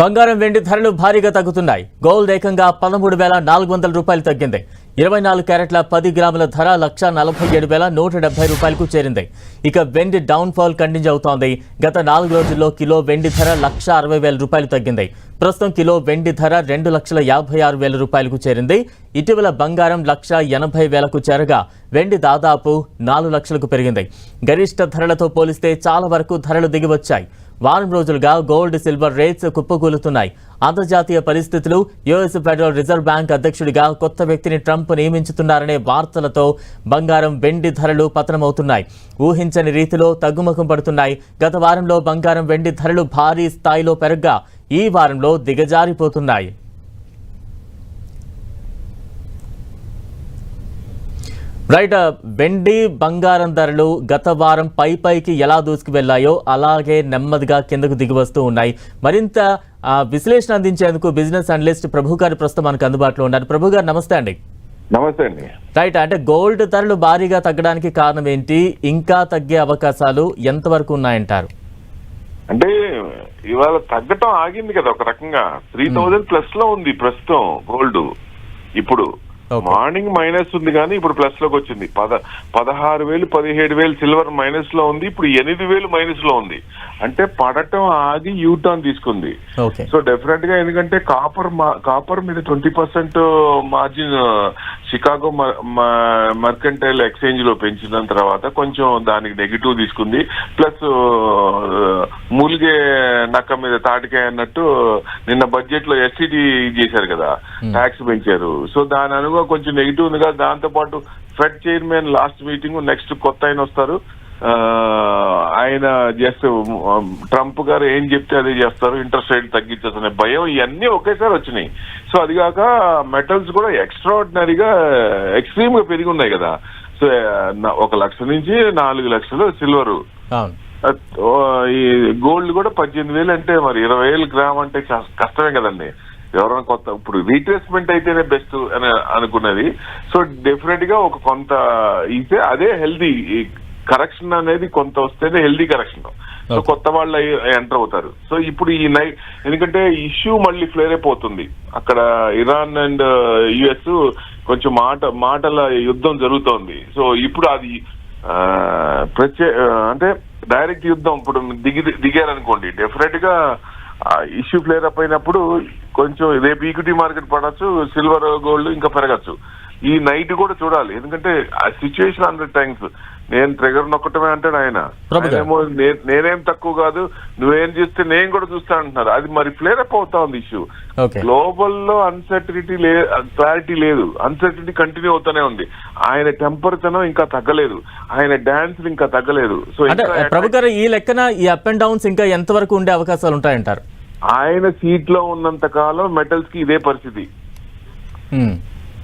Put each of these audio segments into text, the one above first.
బంగారం వెండి ధరలు భారీగా తగ్గుతున్నాయి. గోల్డ్ ఏకంగా 13,400 రూపాయలు తగ్గింది. 24 క్యారెట్ల 10 గ్రాముల ధర 1,47,170 రూపాయలకు చేరింది. ఇక వెండి డౌన్ ఫాల్ కంటిన్యూ అవుతోంది. గత 4 రోజుల్లో కిలో వెండి ధర 1,60,000 రూపాయలు తగ్గింది. ప్రస్తుతం కిలో వెండి ధర 2,56,000 రూపాయలకు చేరింది. ఇటీవల బంగారం 1,80,000కు చేరగా వెండి దాదాపు 4 లక్షలకు పెరిగింది. గరిష్ట ధరలతో పోలిస్తే చాలా వరకు ధరలు దిగివచ్చాయి. వారం రోజులుగా గోల్డ్ సిల్వర్ రేట్స్ కుప్పకూలుతున్నాయి. అంతర్జాతీయ పరిస్థితులు, యుఎస్ ఫెడరల్ రిజర్వ్ బ్యాంక్ అధ్యక్షుడిగా కొత్త వ్యక్తిని ట్రంప్ నియమించుతున్నారనే వార్తలతో బంగారం వెండి ధరలు పతనమవుతున్నాయి. ఊహించని రీతిలో తగ్గుముఖం పడుతున్నాయి. గత వారంలో బంగారం వెండి ధరలు భారీ స్థాయిలో పెరగ్గా ఈ వారంలో దిగజారిపోతున్నాయి. రైట్, వెండి బంగారం ధరలు గత వారం పైకి ఎలా దూసుకు వెళ్లాయో అలాగే నెమ్మదిగా కిందకు దిగి వస్తూ ఉన్నాయి. మరింత విశ్లేషణ అందించేందుకు బిజినెస్ అనలిస్ట్ ప్రభు గారు ప్రస్తుతం మనకు అందుబాటులో ఉన్నారు. ప్రభు గారు నమస్తే అండి. నమస్తే అండి. రైట్, అంటే గోల్డ్ ధరలు భారీగా తగ్గడానికి కారణం ఏంటి? ఇంకా తగ్గే అవకాశాలు ఎంతవరకు ఉన్నాయంటారు? అంటే ఇవాళ తగ్గటం ఆగింది కదా, ఒక రకంగా 3,000+ లో ఉంది ప్రస్తుతం గోల్డ్. ఇప్పుడు మార్నింగ్ మైనస్ ఉంది కానీ ఇప్పుడు ప్లస్ లోకి వచ్చింది. 16,000 17,000 సిల్వర్ మైనస్ లో ఉంది. ఇప్పుడు 8,000 మైనస్ లో ఉంది. అంటే పడటం ఆగి యూటర్న్ తీసుకుంది. సో డెఫినెట్ గా ఎందుకంటే కాపర్ మీద 20% మార్జిన్ షికాగో మర్కంటైల్ ఎక్స్చేంజ్ లో పెంచిన తర్వాత కొంచెం దానికి నెగిటివ్ తీసుకుంది. ప్లస్ మూలిగే నక్క మీద తాటికాయ అన్నట్టు నిన్న బడ్జెట్ లో ఎస్సిడి చేశారు కదా, ట్యాక్స్ పెంచారు. సో దాని అనుగుణంగా కొంచెం నెగిటివ్ ఉంది కదా. దాంతో పాటు fed chairman last meeting, next కొత్త ఆయన వస్తారు. ఆయన జస్ట్ ట్రంప్ గారు ఏం చెప్తే అదే చేస్తారు, ఇంట్రెస్ట్ రేట్ తగ్గించాల్సిన భయం, ఇవన్నీ ఒకేసారి వచ్చినాయి. సో అది కాక మెటల్స్ కూడా ఎక్స్ట్రాడినరీగా ఎక్స్ట్రీమ్ గా పెరిగి ఉన్నాయి కదా. సో 1 లక్ష నుంచి 4 లక్షలు సిల్వర్, ఈ గోల్డ్ కూడా 18,000 అంటే మరి 20,000 గ్రామ్ అంటే కష్టమే కదండి. ఎవరైనా కొత్త ఇప్పుడు రీట్రేస్మెంట్ అయితేనే బెస్ట్ అని అనుకున్నది. సో డెఫినెట్ గా ఒక కొంత ఇస్తే అదే హెల్దీ కరెక్షన్ అనేది కొంత వస్తేనే హెల్దీ కరెక్షన్. సో కొత్త వాళ్ళు ఎంటర్ అవుతారు. సో ఇప్పుడు ఈ ఎందుకంటే ఇష్యూ మళ్ళీ ఫ్లేర్ అయిపోతుంది. అక్కడ ఇరాన్ అండ్ యుఎస్ కొంచెం మాటల యుద్ధం జరుగుతోంది. సో ఇప్పుడు అది అంటే డైరెక్ట్ యుద్ధం ఇప్పుడు దిగారనుకోండి, డెఫినెట్ గా ఇష్యూ ఫ్లేర్ అప్ అయినప్పుడు కొంచెం రేపు ఈక్విటీ మార్కెట్ పడవచ్చు, సిల్వర్ గోల్డ్ ఇంకా పెరగచ్చు. ఈ నైట్ కూడా చూడాలి, ఎందుకంటే ఆ సిచ్యువేషన్ 100 టైమ్స్. నేను ట్రిగర్ నొక్కటమే అంటాడు ఆయన, నేనేం తక్కువ కాదు, నువ్వేం చేస్తే నేను కూడా చూస్తా అంటున్నారు. అది మరి ఫ్లేర్ అప్ అవుతా ఉంది ఇష్యూ. గ్లోబల్ లో అన్సర్టినిటీ క్లారిటీ లేదు, అన్సర్టినిటీ కంటిన్యూ అవుతానే ఉంది. ఆయన టెంపరేచర్ ఇంకా తగ్గలేదు, ఆయన డాన్స్ ఇంకా తగ్గలేదు. సో ప్రభు గారు, ఈ లెక్కన ఈ అప్ అండ్ డౌన్స్ ఇంకా ఎంత వరకు ఉండే అవకాశాలు ఉంటాయంటారు? ఆయన సీట్ లో ఉన్నంత కాలం మెటల్స్ కి ఇదే పరిస్థితి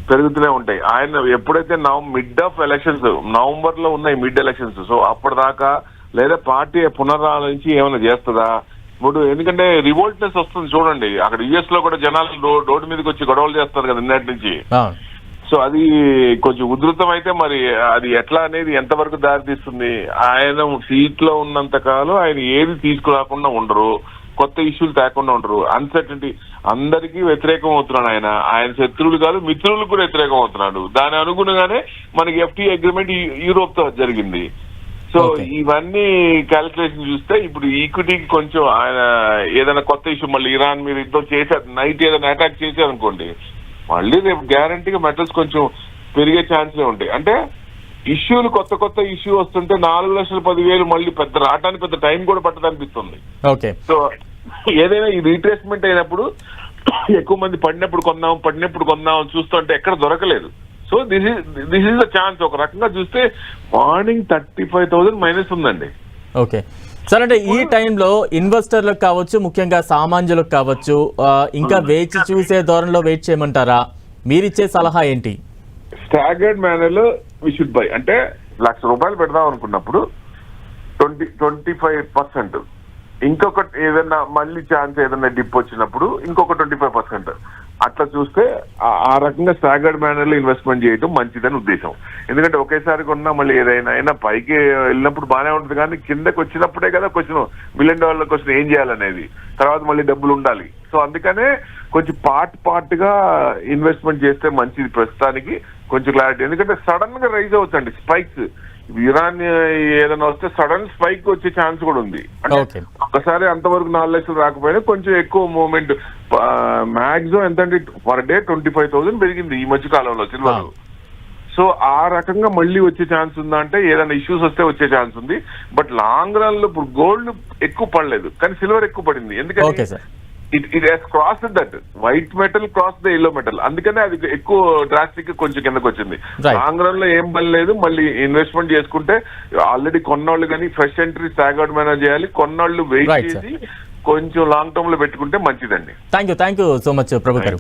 పెరుగుతూనే ఉంటాయి. ఆయన ఎప్పుడైతే మిడ్ ఆఫ్ ఎలక్షన్స్, నవంబర్ లో ఉన్నాయి మిడ్ ఎలక్షన్స్, సో అప్పటిదాకా లేదా పార్టీ పునరాలోచించి ఏమైనా చేస్తుందా? ఇప్పుడు ఎందుకంటే రివోల్ట్నెస్ వస్తుంది చూడండి, అక్కడ యుఎస్ లో కూడా జనాలు రోడ్డు మీదకి వచ్చి గొడవలు చేస్తారు కదా నిన్నటి నుంచి. సో అది కొంచెం ఉధృతం అయితే మరి అది ఎట్లా అనేది ఎంతవరకు దారితీస్తుంది? ఆయన సీట్ లో ఉన్నంత కాలం ఆయన ఏది తీసుకురాకుండా ఉండరు, కొత్త ఇష్యూలు తేకుండా ఉండరు. అన్సర్టనిటీ అందరికీ వ్యతిరేకం అవుతున్నాడు ఆయన. ఆయన శత్రువులు కాదు, మిత్రులకు కూడా వ్యతిరేకం అవుతున్నాడు. దాని అనుగుణంగానే మనకి FTA అగ్రిమెంట్ యూరోప్ తో జరిగింది. సో ఇవన్నీ క్యాలిక్యులేషన్ చూస్తే ఇప్పుడు ఈక్విటీకి కొంచెం ఆయన ఏదైనా కొత్త ఇష్యూ మళ్ళీ ఇరాన్ మీద యుద్ధం చేశారు, నైట్ ఏదైనా అటాక్ చేశారు అనుకోండి, మళ్ళీ రేపు గ్యారంటీగా మెటల్స్ కొంచెం పెరిగే ఛాన్సే ఉంటాయి. అంటే ఇష్యూలు కొత్త ఇష్యూ వస్తుంటే 4,10,000 మళ్ళీ పెద్ద రావడానికి పెద్ద టైం కూడా పట్టదనిపిస్తుంది. సో ఏదైనా ఈ రీట్రేస్మెంట్ అయినప్పుడు ఎక్కువ మంది పడినప్పుడు కొందాం చూస్తుంటే ఎక్కడ దొరకలేదు. So this is the chance. ఒక రకంగా చూస్తే మార్నింగ్ 35,000 మైనస్ ఉందండి. ఓకే సార్, అంటే ఈ టైంలో ఇన్వెస్టర్లకు కావచ్చు, ముఖ్యంగా సామాన్యులకు కావచ్చు, ఇంకా వేచి చూసే ధోరణిలో వెయిట్ చేయమంటారా? మీరిచ్చే సలహా ఏంటి? స్టాగర్డ్ మేనర్ లో వి షుడ్ బై. అంటే ₹1,00,000 పెడదాం అనుకున్నప్పుడు 25%, ఇంకొక ఏదైనా మళ్ళీ ఛాన్స్ ఏదైనా డిప్ వచ్చినప్పుడు ఇంకొక 25%, అట్లా చూస్తే ఆ రకంగా స్టాగర్డ్ మేనర్ లో ఇన్వెస్ట్మెంట్ చేయడం మంచిదని ఉద్దేశం. ఎందుకంటే ఒకేసారి కొన్నా మళ్ళీ ఏదైనా పైకి వెళ్ళినప్పుడు బాగానే ఉంటుంది, కానీ కిందకి వచ్చినప్పుడే కదా క్వశ్చన్, $1 బిలియన్ క్వశ్చన్ ఏం చేయాలనేది, తర్వాత మళ్ళీ డబ్బులు ఉండాలి. సో అందుకనే కొంచెం పార్ట్ గా ఇన్వెస్ట్మెంట్ చేస్తే మంచిది ప్రస్తుతానికి, కొంచెం క్లారిటీ. ఎందుకంటే సడన్ గా రైజ్ అవుతుంది స్పైక్స్, ఇరాన్ ఏదైనా వస్తే సడన్ స్పైక్ వచ్చే ఛాన్స్ కూడా ఉంది. అంటే ఒకసారి అంతవరకు 4 లక్షలు రాకపోయినా కొంచెం ఎక్కువ మూవ్మెంట్, మాక్సిమం ఎంతంటే పర్ డే 25,000 పెరిగింది ఈ మధ్య కాలంలో సిల్వర్. సో ఆ రకంగా మళ్ళీ వచ్చే ఛాన్స్ ఉందా అంటే ఏదైనా ఇష్యూస్ వస్తే వచ్చే ఛాన్స్ ఉంది. బట్ లాంగ్ రన్ లో ఇప్పుడు గోల్డ్ ఎక్కువ పడలేదు కానీ సిల్వర్ ఎక్కువ పడింది. ఎందుకంటే it has cross that white metal cross the yellow metal, అందుకనే అది ఎక్కువ డ్రాస్టిక్ కొంచెం కిందకు వచ్చింది. లాంగ్ రన్ లో ఏం పని లేదు, మళ్ళీ ఇన్వెస్ట్మెంట్ చేసుకుంటే ఆల్రెడీ కొన్నోళ్ళు కానీ ఫ్రెష్ ఎంట్రీ స్టాగర్డ్ మేనేజ్ చేయాలి, కొన్నోళ్ళు వెయిట్ చేసి కొంచెం లాంగ్ టర్మ్ లో పెట్టుకుంటే మంచిదండి. థ్యాంక్ యూ సో మచ్ ప్రభు గారు.